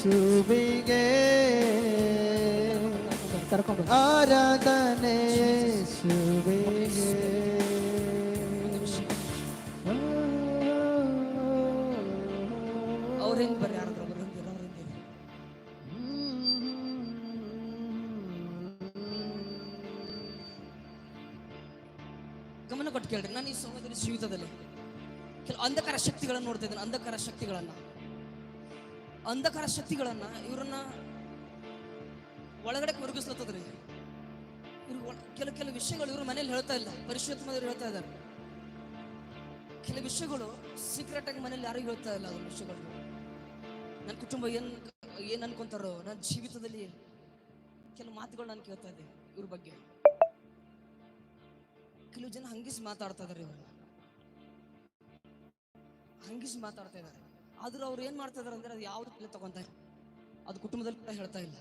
ಯೇಸುವಿಗೆ ಆರಾಧನೆ ಯೇಸುವಿಗೆ. ಅವ್ರೇನ್ ಬರ್ರಿ ಯಾರಾದ್ರೂ ಗಮನ ಕೊಟ್ಟು ಕೇಳ್ರಿ. ನಾನು ಈ ಸಹೋದರಿ ಜೀವಿತದಲ್ಲಿ ಕೆಲವು ಅಂಧಕಾರ ಶಕ್ತಿಗಳನ್ನು ನೋಡ್ತಾ ಇದ್ದೇನೆ. ಅಂಧಕಾರ ಶಕ್ತಿಗಳನ್ನ ಇವ್ರನ್ನ ಒಳಗಡೆ ಕೊರಗಿಸ್ಲತ್ತದ್ರಿ. ಇವ್ರಿಗೆ ಕೆಲವು ವಿಷಯಗಳು ಇವ್ರ ಮನೇಲಿ ಹೇಳ್ತಾ ಇಲ್ಲ, ಪರಿಶುದ್ಧರು ಹೇಳ್ತಾ ಇದ್ದಾರೆ. ಕೆಲವು ವಿಷಯಗಳು ಸೀಕ್ರೆಟ್ ಆಗಿ ಮನೇಲಿ ಯಾರಿಗೂ ಹೇಳ್ತಾ ಇಲ್ಲ. ಅದ್ರ ವಿಷಯಗಳು ನನ್ನ ಕುಟುಂಬ ಏನ್ ಅನ್ಕೊಂತಾರೋ, ನನ್ನ ಜೀವಿತದಲ್ಲಿ ಕೆಲವು ಮಾತುಗಳು ನಾನು ಕೇಳ್ತಾ ಇದ್ದೆ ಇವ್ರ ಬಗ್ಗೆ. ಕೆಲವು ಜನ ಹಂಗಿಸಿ ಮಾತಾಡ್ತಾ ಇದಾರೆ, ಇವ್ರನ್ನ ಹಂಗಿಸಿ ಮಾತಾಡ್ತಾ ಇದ್ದಾರೆ. ಆದ್ರೂ ಅವ್ರು ಏನ್ ಮಾಡ್ತಾ ಇದಾರೆ ಅಂದ್ರೆ ಅದು ಯಾವ್ದು ತಗೊಂತಾರೆ, ಅದು ಕುಟುಂಬದಲ್ಲಿ ಕೂಡ ಹೇಳ್ತಾ ಇಲ್ಲ.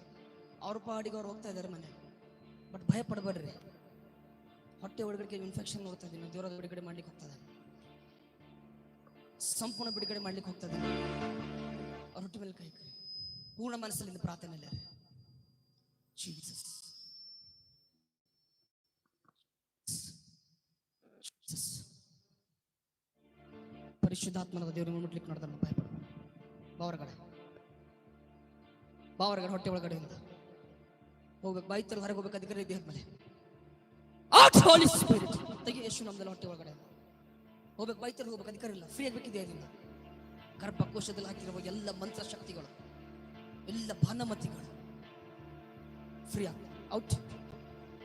ಅವ್ರ ಪಾಡಿಗೆ ಅವ್ರು ಹೋಗ್ತಾ ಇದ್ದಾರೆ ಮನೆ. ಬಟ್ ಭಯ ಪಡಬೇಡ್ರಿ. ಹೊಟ್ಟೆ ಒಳಗಡೆ ಇನ್ಫೆಕ್ಷನ್ ನೋಡ್ತಾ ಇದ್ದೀನಿ. ದೇವರ ಬಿಡುಗಡೆ ಮಾಡ್ಲಿಕ್ಕೆ ಹೋಗ್ತಾ ಇದ್ದಾನೆ, ಸಂಪೂರ್ಣ ಬಿಡುಗಡೆ ಮಾಡ್ಲಿಕ್ಕೆ ಹೋಗ್ತಾ ಇದ್ದಾನೆ. ಅವ್ರ ಹೊಟ್ಟೆ ಮೇಲೆ ಕೈ ಪೂರ್ಣ ಮನಸ್ಸಲ್ಲಿಂದ ಪ್ರಾರ್ಥನೆ. ಪರಿಶುದ್ಧಾತ್ಮದ ದೇವರಿಗೆ ಮುಟ್ಲಿಕ್ಕೆ ನೋಡ್ತಾನೆ. ಭಯ ಪಡ ಬಾವರಗಡೆ ಹೊಟ್ಟೆ ಒಳಗಡೆಯಿಂದ ಹೋಗ್ಬೇಕು. ಬಾಯಿ ತರ ಹೊರಗೆ ಹೋಗ್ಬೇಕು. ಅಧಿಕಾರ ದೇಹದ ಮೇಲೆ ತೆಗಿ. ಯೇಸು ನಮ್ದಲ್ಲಿ ಹೊಟ್ಟೆ ಒಳಗಡೆ ಹೋಗ್ಬೇಕು. ಬಾಯಿ ತರ ಹೋಗ್ಬೇಕು. ಅಧಿಕಾರ ಇಲ್ಲ. ಫ್ರೀ ಆಗ್ಬೇಕಿದೆ. ಅದರಿಂದ ಗರ್ಭಕೋಶದಲ್ಲಿ ಹಾಕಿರುವ ಎಲ್ಲ ಮಂತ್ರ ಶಕ್ತಿಗಳು, ಎಲ್ಲ ಭಾನಮತಿಗಳು ಫ್ರೀ ಆಗ ಔಟ್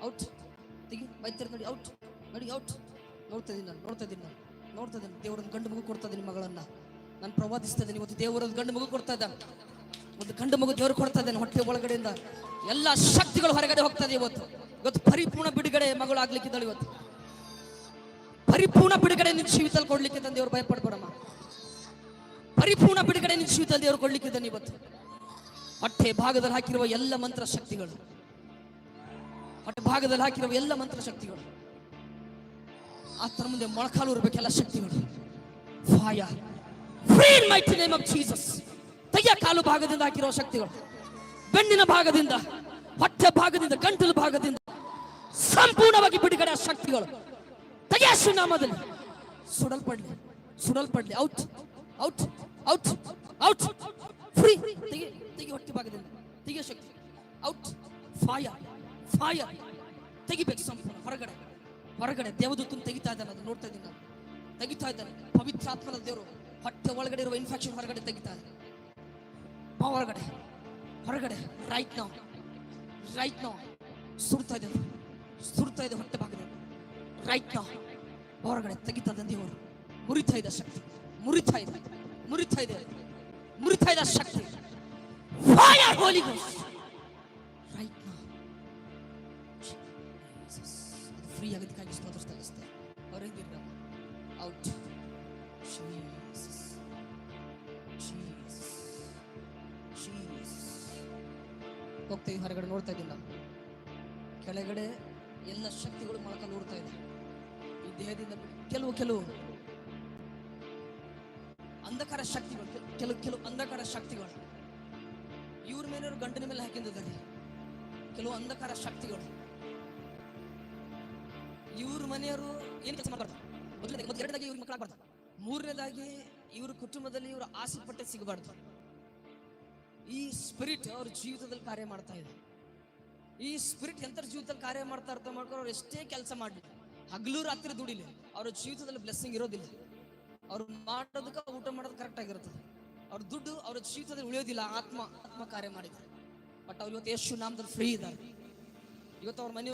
ಔಟ್. ತೆಗಿ. ಬಾಯಿ ತರ ನೋಡಿ. ಔಟ್ ನೋಡಿ. ಔಟ್. ನೋಡ್ತಾ ಇದ್ದೀನಿ. ದೇವರೊಂದು ಗಂಡು ಮಗು ಕೊಡ್ತಾ ಇದ್ದೀನಿ. ಮಗಳನ್ನ ನಾನು ಪ್ರವಾದಿಸ್ತಾ ಇದ್ದೀನಿ. ಇವತ್ತು ದೇವರೊಂದು ಗಂಡು ಮಗು ಕೊಡ್ತಾ ಇದ್ದ. ಒಂದು ಗಂಡು ಮಗು ದೇವರು ಕೊಡ್ತಾ ಇದ್ದೇನೆ. ಹೊಟ್ಟೆ ಒಳಗಡೆಯಿಂದ ಎಲ್ಲ ಶಕ್ತಿಗಳು ಹೊರಗಡೆ ಹೋಗ್ತಾ ಇದೆ. ಇವತ್ತು ಪರಿಪೂರ್ಣ ಬಿಡುಗಡೆ ಮಗಳು ಆಗ್ಲಿಕ್ಕಿದ್ದಾಳೆ. ಇವತ್ತು ಪರಿಪೂರ್ಣ ಬಿಡುಗಡೆ ನಿನ್ನ ಜೀವಿತದಲ್ಲಿ ಕೊಡ್ಲಿಕ್ಕೆ ದೇವರು. ಭಯಪಡ್ಬೇಡಮ್ಮ. ಪರಿಪೂರ್ಣ ಬಿಡುಗಡೆ ನಿನ್ನ ಜೀವಿತದಲ್ಲಿ ದೇವರು ಕೊಡ್ಲಿಕ್ಕಿದ್ದಾನೆ. ಇವತ್ತು ಹೊಟ್ಟೆ ಭಾಗದಲ್ಲಿ ಹಾಕಿರುವ ಎಲ್ಲ ಮಂತ್ರ ಶಕ್ತಿಗಳು, ಆತನ ಮುಂದೆ ಮೊಳಕಾಲು ಇರಬೇಕೆಲ್ಲ ಶಕ್ತಿಗಳು. Fire free in mighty name of Jesus. ತೆಗೆಯ ಕಾಲು ಭಾಗದಿಂದ ಹಾಕಿರುವ ಶಕ್ತಿಗಳು, ಬೆನ್ನಿನ ಭಾಗದಿಂದ, ಹೊಟ್ಟೆ ಭಾಗದಿಂದ, ಗಂಟಲು ಭಾಗದಿಂದ ಸಂಪೂರ್ಣವಾಗಿ ಬಿಡುಗಡೆ ಶಕ್ತಿಗಳು ತೆಗೆಯ ನಾಮದಲ್ಲಿ ಸುಡಲ್ಪಡ್ಲಿ. Out out out out. Free. ತೆಗಿ ಹೊಟ್ಟೆ ಭಾಗದಿಂದ ತೆಗೆಯ ಶಕ್ತಿ. ಔಟ್. ಫೈರ್ ತೆಗಿಬೇಕು. ಸಂಪೂರ್ಣ ಹೊರಗಡೆ ದೇವದೂತನ ತೆಗಿತಾ ಇದ್ದಾನೆ. ಅದು ನೋಡ್ತಾ ಇದ್ದೀನಿ. ತೆಗಿತಾ ಇದ್ದಾನೆ. ಪವಿತ್ರಾತ್ಮನ ದೇವರು ಹೊಟ್ಟೆ ಒಳಗಡೆ ಇರುವ ಇನ್ಫೆಕ್ಷನ್ ಹೊರಗಡೆ ತೆಗಿತಾ ಇದ್ದಾನೆ. ಹೊರಗಡೆ ರೈಟ್ ನೌ ಸುಡ್ತಾ ಇದೆ ಹೊಟ್ಟೆ ಭಾಗದಲ್ಲಿ. ರೈಟ್ ನೌ ಹೊರಗಡೆ ತೆಗಿತಾ ಇದ್ದ ದೇವರು. ಮುರಿತಾ ಇದೆ ಶಕ್ತಿ. ಮುರಿತಾ ಇದೆ ಶಕ್ತಿ. ಫೈರ್ ಹೋಲಿ ಗೋಸ್ಟ್ ರೈಟ್ ನೌ. ಫ್ರೀ ಆಗೋದಕ್ಕಾಗಿ ಸ್ತೋತ್ರ. ಹೊರಗಿರ ಔಟ್. ಹೋಗ್ತೀವಿ. ಹೊರಗಡೆ ನೋಡ್ತಾ ಇದ್ದಿಲ್ಲ. ಕೆಳಗಡೆ ಎಲ್ಲ ಶಕ್ತಿಗಳು ಮೊಳಕ ನೋಡ್ತಾ ಇದೆ. ಈ ದೇಹದಿಂದ ಕೆಲವು ಅಂಧಕಾರ ಶಕ್ತಿಗಳು ಇವ್ರ ಮೇಲೆ ಗಂಟನ ಮೇಲೆ ಹಾಕಿದ್ದಾರೆ. ಕೆಲವು ಅಂಧಕಾರ ಶಕ್ತಿಗಳು ಇವ್ರ ಮನೆಯವರು ಏನ್ ಕೆಲಸ ಮಾಡಬಾರ್ದು. ಎರಡನೇದಾಗಿ ಇವ್ರ ಮಕ್ಕಳಾಗಬಾರ್ದು. ಮೂರನೇದಾಗಿ ಇವ್ರ ಕುಟುಂಬದಲ್ಲಿ ಇವ್ರ ಆಸೆ ಪಟ್ಟೆ ಸಿಗಬಾರ್ದು. ಈ ಸ್ಪಿರಿಟ್ ಅವ್ರ ಜೀವಿತದಲ್ಲಿ ಕಾರ್ಯ ಮಾಡ್ತಾ ಇದೆ. ಈ ಸ್ಪಿರಿಟ್ ಎಂತರ ಜೀವಿತದಲ್ಲಿ ಕಾರ್ಯ ಮಾಡ್ತಾ ಅರ್ಥ ಮಾಡ್ಕೊಂಡು ಅವ್ರು ಎಷ್ಟೇ ಕೆಲಸ ಮಾಡಲಿ, ಹಗಲು ರಾತ್ರಿ ದುಡಿಲಿ, ಅವ್ರ ಜೀವಿತದಲ್ಲಿ ಬ್ಲೆಸ್ಸಿಂಗ್ ಇರೋದಿಲ್ಲ. ಅವ್ರು ಮಾಡೋದಕ್ಕೆ ಊಟ ಮಾಡೋದು ಕರೆಕ್ಟ್ ಆಗಿರ್ತದೆ. ಅವ್ರ ದುಡ್ಡು ಅವ್ರ ಜೀವಿತದಲ್ಲಿ ಉಳಿಯೋದಿಲ್ಲ. ಆತ್ಮ ಕಾರ್ಯ ಮಾಡಿದ್ದಾರೆ. ಬಟ್ ಅವ್ರು ಇವತ್ತು ಯೇಸು ನಾಮದಲ್ಲಿ ಫ್ರೀ ಇದ್ದಾರೆ. ಇವತ್ತು ಅವ್ರ ಮನೆ